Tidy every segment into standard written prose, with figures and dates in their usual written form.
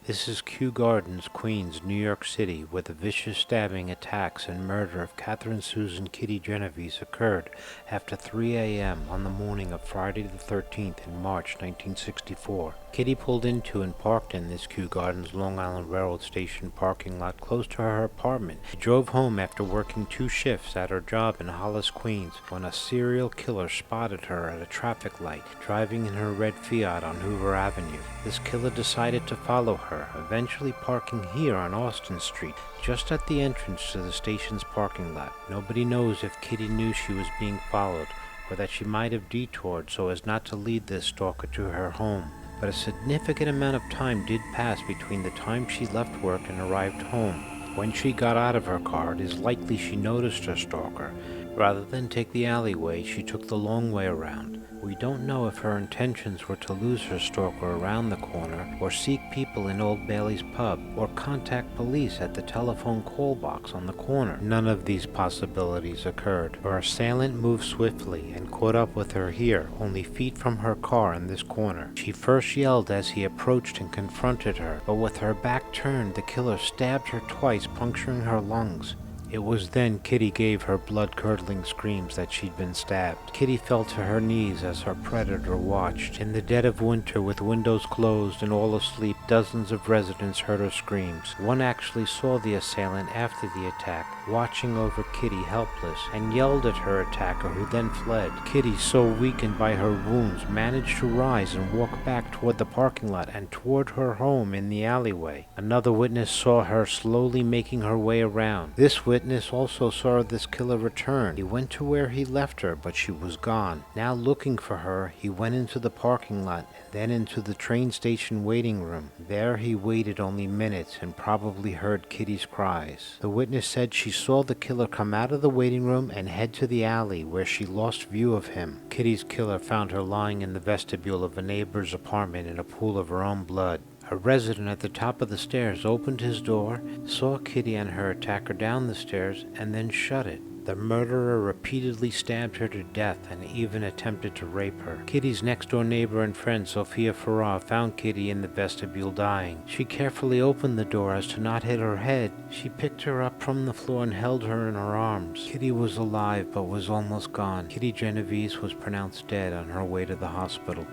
This is Kew Gardens, Queens, New York City, where the vicious stabbing, attacks, and murder of Catherine Susan Kitty Genovese occurred after 3 a.m. on the morning of Friday the 13th in March 1964. Kitty pulled into and parked in this Kew Gardens Long Island Railroad Station parking lot close to her apartment. She drove home after working 2 shifts at her job in Hollis, Queens, when a serial killer spotted her at a traffic light, driving in her red Fiat on Hoover Avenue. This killer decided to follow her, eventually parking here on Austin Street, just at the entrance to the station's parking lot. Nobody knows if Kitty knew she was being followed, or that she might have detoured so as not to lead this stalker to her home. But a significant amount of time did pass between the time she left work and arrived home. When she got out of her car, it is likely she noticed her stalker. Rather than take the alleyway, she took the long way around. We don't know if her intentions were to lose her stalker around the corner, or seek people in Old Bailey's pub, or contact police at the telephone call box on the corner. None of these possibilities occurred. Her assailant moved swiftly and caught up with her here, only feet from her car in this corner. She first yelled as he approached and confronted her, but with her back turned, the killer stabbed her twice, puncturing her lungs. It was then Kitty gave her blood-curdling screams that she'd been stabbed. Kitty fell to her knees as her predator watched. In the dead of winter, with windows closed and all asleep, dozens of residents heard her screams. One actually saw the assailant after the attack, watching over Kitty helpless, and yelled at her attacker, who then fled. Kitty, so weakened by her wounds, managed to rise and walk back toward the parking lot and toward her home in the alleyway. Another witness saw her slowly making her way around. This witness also saw this killer return. He went to where he left her, but she was gone. Now looking for her, he went into the parking lot and then into the train station waiting room. There he waited only minutes and probably heard Kitty's cries. The witness said she saw the killer come out of the waiting room and head to the alley, where she lost view of him. Kitty's killer found her lying in the vestibule of a neighbor's apartment in a pool of her own blood. A resident at the top of the stairs opened his door, saw Kitty and her attacker down the stairs, and then shut it. The murderer repeatedly stabbed her to death and even attempted to rape her. Kitty's next-door neighbor and friend, Sophia Farrar, found Kitty in the vestibule dying. She carefully opened the door as to not hit her head. She picked her up from the floor and held her in her arms. Kitty was alive but was almost gone. Kitty Genovese was pronounced dead on her way to the hospital.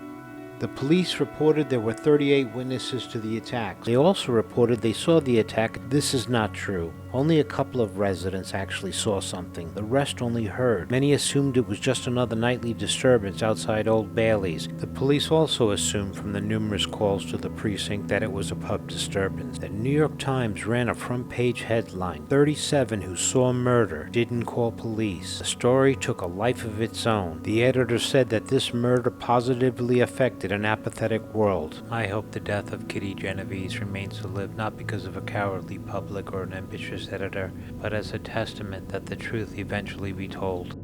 The police reported there were 38 witnesses to the attack. They also reported they saw the attack. This is not true. Only a couple of residents actually saw something. The rest only heard. Many assumed it was just another nightly disturbance outside Old Bailey's. The police also assumed from the numerous calls to the precinct that it was a pub disturbance. The New York Times ran a front-page headline, 37 who saw murder didn't call police. The story took a life of its own. The editor said that this murder positively affected an apathetic world. I hope the death of Kitty Genovese remains to live, not because of a cowardly public or an ambitious editor, but as a testament that the truth eventually be told.